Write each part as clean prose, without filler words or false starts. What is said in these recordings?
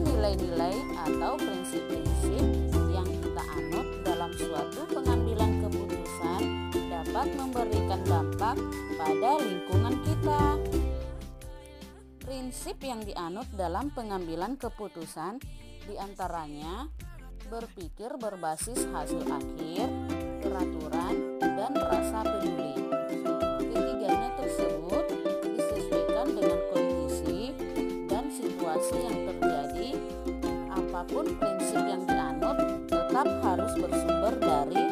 nilai-nilai atau prinsip-prinsip yang kita anut dalam suatu pengambilan keputusan dapat memberikan dampak pada lingkungan kita. Prinsip yang dianut dalam pengambilan keputusan diantaranya berpikir berbasis hasil akhir, peraturan, dan rasa peduli. Ketiganya tersebut disesuaikan dengan kondisi dan situasi yang terjadi. Apapun prinsip yang dianut tetap harus bersumber dari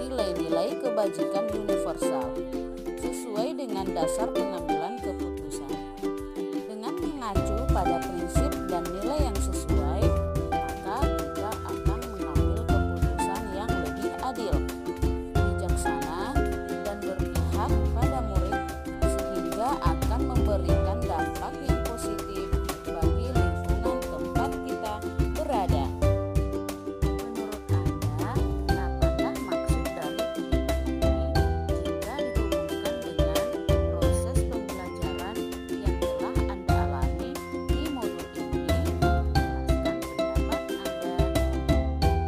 nilai-nilai kebajikan universal sesuai dengan dasar pengambilan keputusan. Dengan mengacu pada prinsip dan nilai yang sesuai, maka kita akan mengambil keputusan yang lebih adil, bijaksana, dan berpihak pada murid sehingga akan memberikan dampak yang positif bagi lingkungan tempat kita berada. Menurut Anda, apakah maksud dari kegiatan ini jika dihubungkan dengan proses pembelajaran yang telah Anda alami di modul ini? Jelaskan pendapat Anda.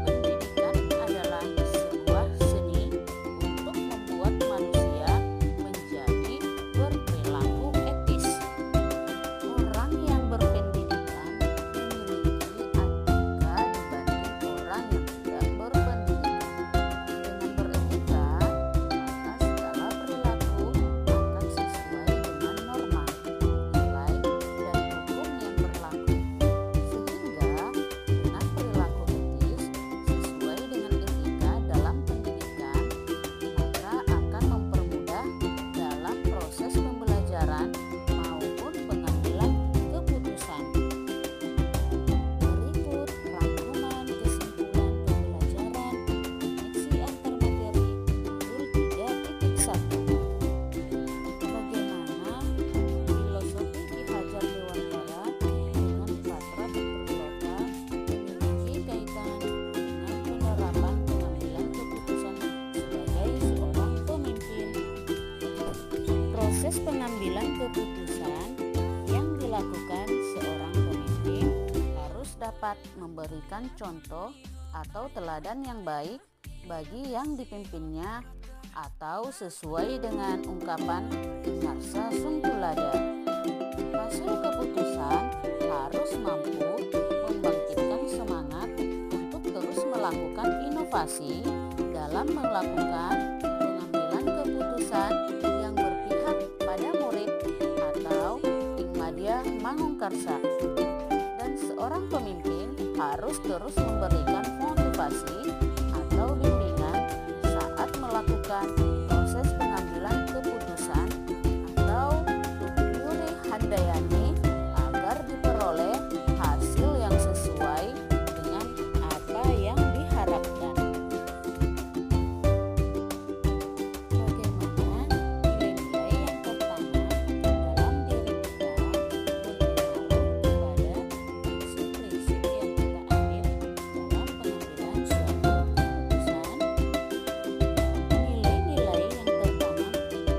Pendidikan adalah sebuah seni untuk membuat manusia menjadi berperilaku etis. Orang yang berpendidikan memiliki etika dibanding orang yang tidak berpendidikan. Dengan beretika, maka segala perilaku akan sesuai dengan norma, nilai, dan hukum yang berlaku. Sehingga dengan perilaku etis sesuai dengan etika dalam pendidikan, maka akan mempermudah dalam proses pembelajaran maupun pengambilan keputusan. Berikut rangkuman kesimpulan pembelajaran koneksi antar materi modul 3.1. Bagaimana filosofi Ki Hajar Dewantara dengan Patra Pitaloka memiliki kaitan dengan penerapan pengambilan keputusan sebagai seorang pemimpin. Proses pengambilan keputusan yang dilakukan seorang pemimpin harus dapat memberikan contoh atau teladan yang baik bagi yang dipimpinnya atau sesuai dengan ungkapan Narsa Sungkulada. Hasil keputusan harus mampu membangkitkan semangat untuk terus melakukan inovasi dalam melakukan pengambilan keputusan yang berpihak pada murid atau Ingmadya Mangungkarsa. Dan seorang pemimpin harus terus memberikan motivasi atau bimbingan saat melakukan proses pengambilan keputusan atau Yuri Handayani agar diperoleh hasil yang sesuai dengan apa yang diharapkan. Bagaimana nilai-nilai yang tertanam dalam diri kita berpengaruh pada prinsip-prinsip yang kita ambil dalam pengambilan suatu keputusan? Nilai-nilai yang tertanam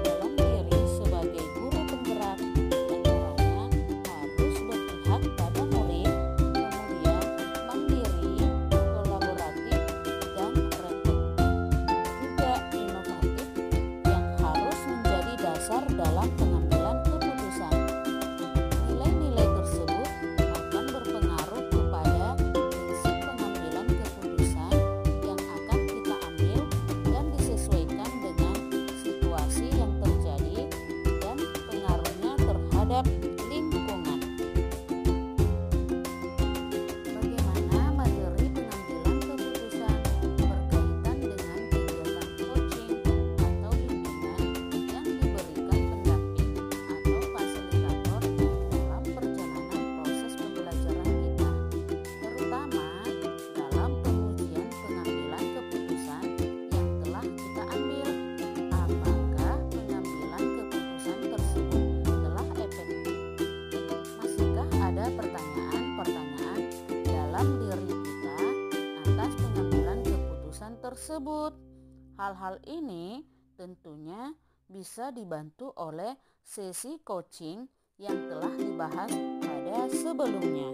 dalam diri sebagai guru penggerak antaranya harus berpihak pada murid, kemudian mandiri, kolaboratif, dan reflektif, juga inovatif yang harus menjadi dasar dalam pengambilan keputusan. Nilai-nilai tersebut akan berpengaruh kepada prinsip pengambilan keputusan yang akan kita ambil dan disesuaikan dengan situasi yang terjadi dan pengaruhnya terhadap lingkungan. Bagaimana materi pengambilan keputusan berkaitan dengan kegiatan coaching atau bimbingan yang diberikan pendamping atau fasilitator dalam perjalanan proses pembelajaran kita, terutama dalam pengujian pengambilan keputusan yang telah kita ambil. Apakah pengambilan keputusan tersebut telah efektif? Masihkah ada pertanyaan-pertanyaan dalam diri kita atas pengambilan keputusan tersebut? Hal-hal ini tentunya bisa dibantu oleh sesi coaching yang telah dibahas pada sebelumnya.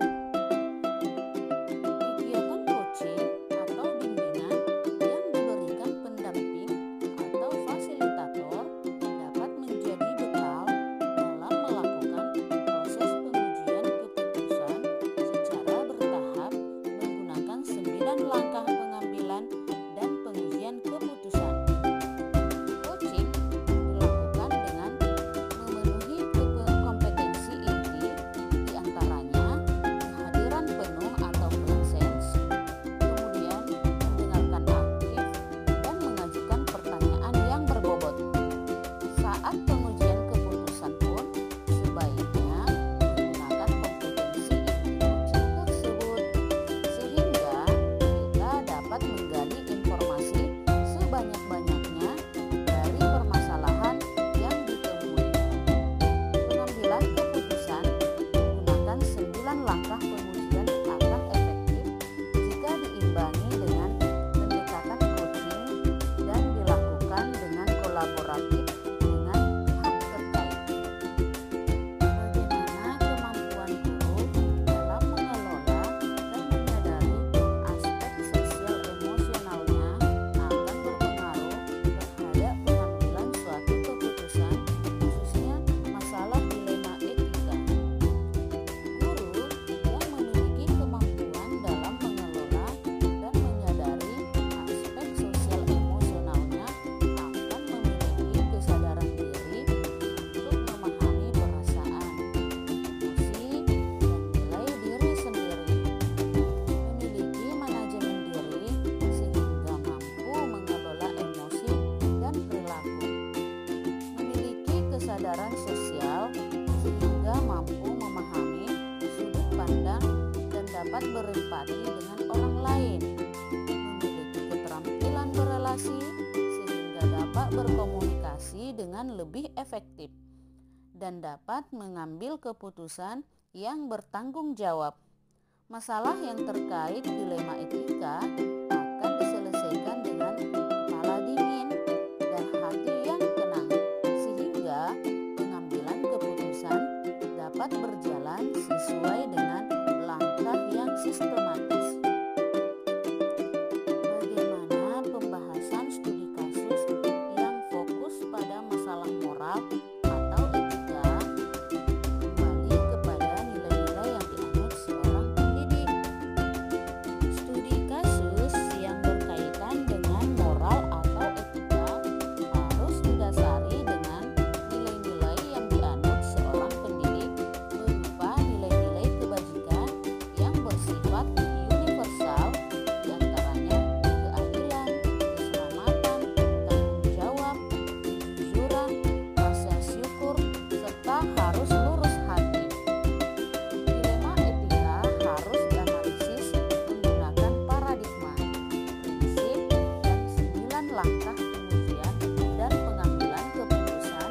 berempati dengan orang lain, memiliki keterampilan berelasi sehingga dapat berkomunikasi dengan lebih efektif, dan dapat mengambil keputusan yang bertanggung jawab. Masalah yang terkait dilema etika akan diselesaikan dengan kepala dingin dan hati yang tenang, sehingga pengambilan keputusan dapat berjalan sesuai dengan langkah yang sistematis. Bagaimana pembahasan studi kasus yang fokus pada masalah moral atau etika kembali kepada nilai-nilai yang dianut seorang pendidik. Studi kasus yang berkaitan dengan moral atau etika harus didasari dengan nilai-nilai yang dianut seorang pendidik berupa nilai-nilai kebajikan yang bersifat universal, diantaranya keadilan, keselamatan, tanggung jawab, kejujuran, rasa syukur, serta harus lurus hati. Dilema etika harus dianalisis menggunakan paradigma, prinsip, dan 9 langkah pengujian dan pengambilan keputusan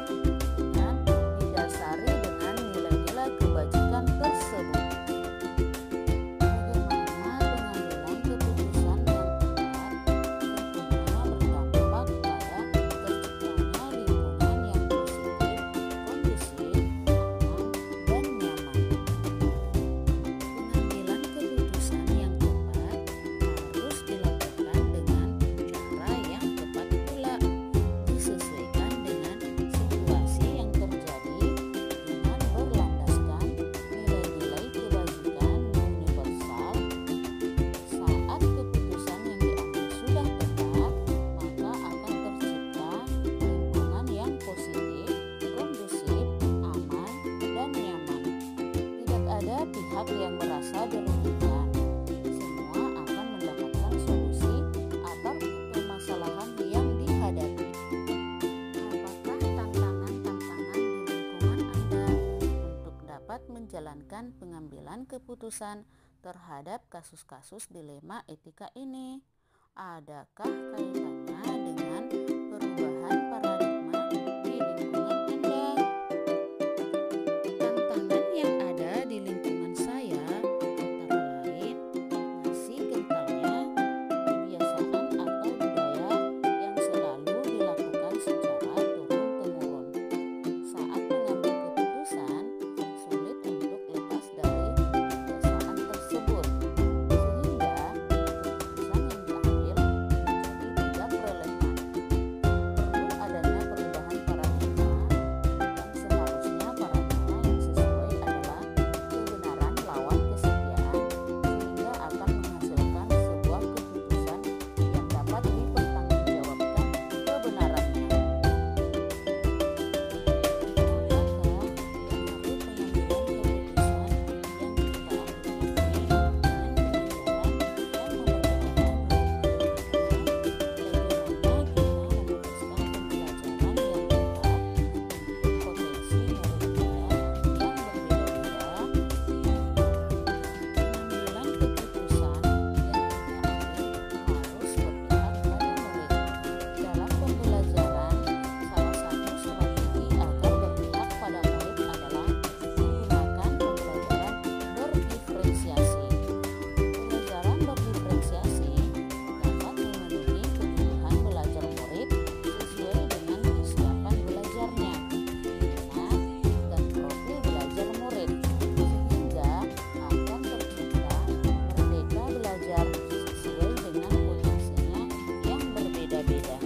dengan didasari dengan nilai-nilai kebajikan tersebut. Bagaimana pengambilan keputusan yang tepat tentunya berdampak pada terciptanya lingkungan yang positif, kondusif, aman, dan nyaman. Pengambilan keputusan yang tepat harus dilakukan dengan cara yang tepat pula, disesuaikan dengan situasi yang terjadi dengan berlandaskan nilai-nilai kebajikan universal. Saat keputusan yang diambil sudah tepat, maka akan tercipta lingkungan yang positif, kondusif, aman, dan nyaman. Tidak ada pihak yang merasa dirugikan. Semua akan mendapatkan solusi atas permasalahan yang dihadapi. Apakah tantangan-tantangan di lingkungan Anda untuk dapat menjalankan pengambilan keputusan terhadap kasus-kasus dilema etika ini? Adakah kaitannya dengan perubahan paradigma di lingkungan Anda? Tantangan yang ada di lingkungan saya antara lain masih kentalnya kebiasaan atau budaya yang selalu dilakukan secara turun-temurun. Saat mengambil keputusan, sulit untuk lepas dari kebiasaan tersebut, sehingga keputusan yang diambil menjadi tidak relevan. Perlu adanya perubahan paradigma, dan seharusnya paradigma yang sesuai adalah kebenaran lawan kesetiaan, sehingga akan menghasilkan sebuah keputusan yang dapat dipertanggungjawabkan kebenarannya. Apakah pengaruh pengambilan keputusan yang kita ambil ini dengan pelajaran yang memperkatakan bagaimana kita memutuskan pembelajaran yang tepat untuk potensi murid kita yang berbeda-beda? Pengambilan keputusan yang kita ambil harus berpihak pada murid. Dalam pembelajaran, salah satu strategi agar berpihak pada murid adalah menggunakan pembelajaran berdiferensiasi. Pembelajaran berdiferensiasi dapat memenuhi kebutuhan belajar murid sesuai dengan kesiapan belajarnya, minat, dan profil belajar murid, sehingga akan tercipta merdeka belajar sesuai dengan potensinya yang berbeda-beda.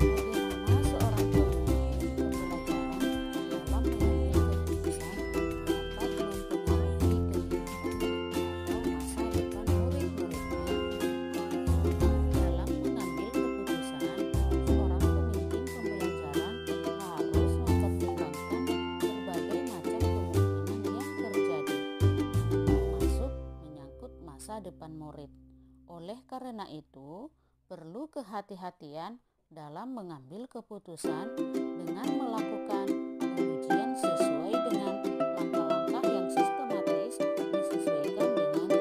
Bagaimana seorang pemimpin pembelajaran dalam mengambil keputusan dapat mempengaruhi kehidupan atau masa depan murid-muridnya? Dalam mengambil keputusan, seorang pemimpin pembelajaran harus mempertimbangkan berbagai macam kemungkinan yang terjadi, termasuk menyangkut masa depan murid. Oleh karena itu, perlu kehati-hatian dalam mengambil keputusan dengan melakukan pengujian sesuai dengan langkah-langkah yang sistematis disesuaikan dengan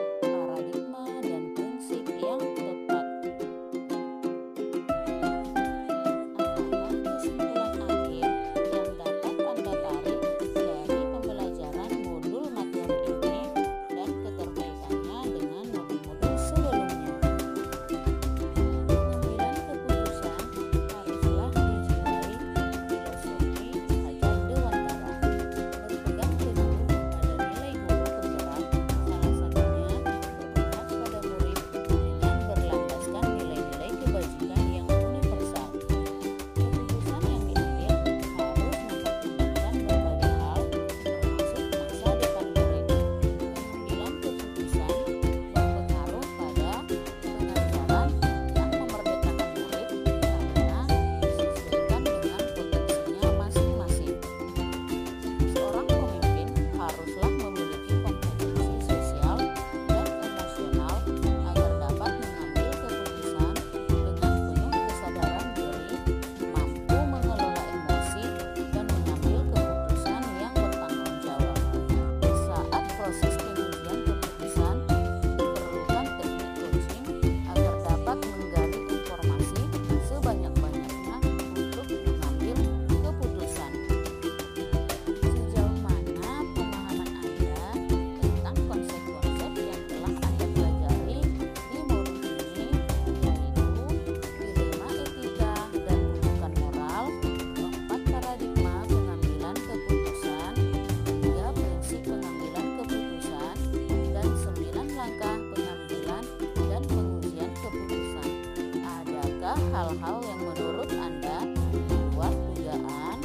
hal-hal yang menurut Anda di luar dugaan?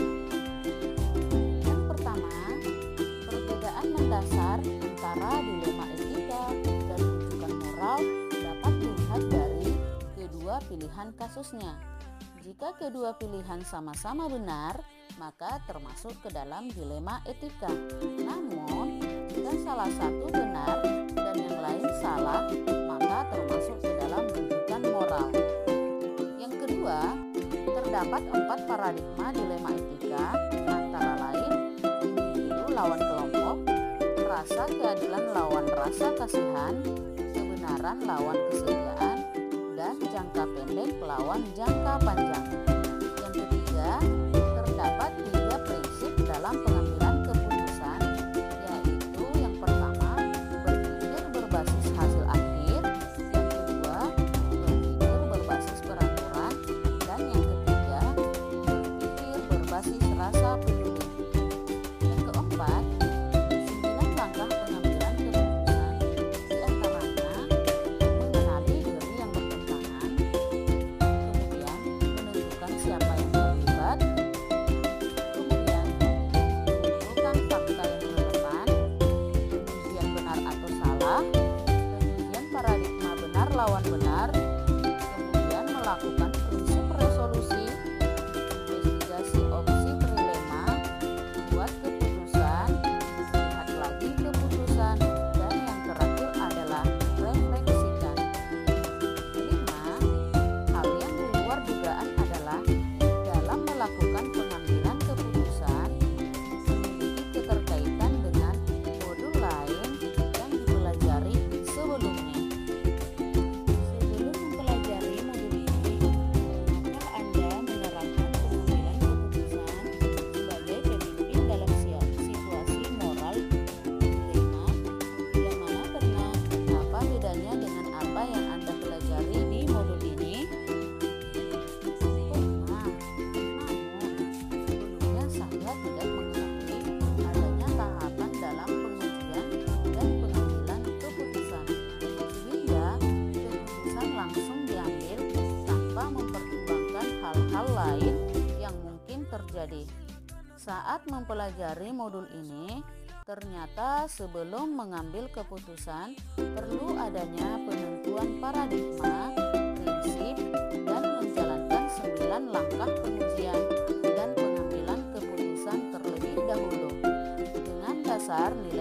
Yang pertama, perbedaan mendasar antara dilema etika dan rujukan moral dapat dilihat dari kedua pilihan kasusnya. Jika kedua pilihan sama-sama benar, maka termasuk ke dalam dilema etika. Namun, jika salah satu benar dan yang lain salah, maka termasuk ke dalam rujukan moral. Yang kedua, terdapat 4 paradigma dilema etika, antara lain individu lawan kelompok, rasa keadilan lawan rasa kasihan, kebenaran lawan kesetiaan, dan jangka pendek lawan jangka panjang. Yang ketiga, terdapat 3 prinsip dalam pengambilan keputusan, yaitu yang pertama, berpikir berbasis hasil akhir, yang kedua, berpikir berbasis peraturan, dan yang ketiga, berpikir berbasis rasa peduli. Yang keempat, 9 langkah pengambilan keputusan, diantaranya mengenali diri yang bertentangan, kemudian menentukan siapa yang terlibat, kemudian mengumpulkan fakta yang relevan, pengujian benar atau salah, pengujian paradigma benar lawan benar, kemudian melakukan prinsip resolusi, investigasi opsi trilema, membuat keputusan, lihat lagi keputusan, dan yang terakhir adalah refleksikan. Kelima, hal yang di luar dugaan adalah dalam melakukan pengambilan keputusan memiliki keterkaitan dengan modul lain yang dipelajari sebelumnya. Sebelum mempelajari modul ini, apakah Anda menerapkan pengambilan keputusan sebagai pemimpin dalam situasi moral dilema? Bila mana pernah? Apa bedanya dengan apa yang Anda pelajari di modul ini? Pernah, namun sebelumnya saya tidak mengetahui adanya tahapan dalam pengujian dan pengambilan keputusan, sehingga keputusan langsung diambil tanpa mempertimbangkan hal-hal lain yang mungkin terjadi. Saat mempelajari modul ini, ternyata sebelum mengambil keputusan perlu adanya penentuan paradigma, prinsip, dan menjalankan 9 langkah pengujian dan pengambilan keputusan terlebih dahulu dengan dasar nilai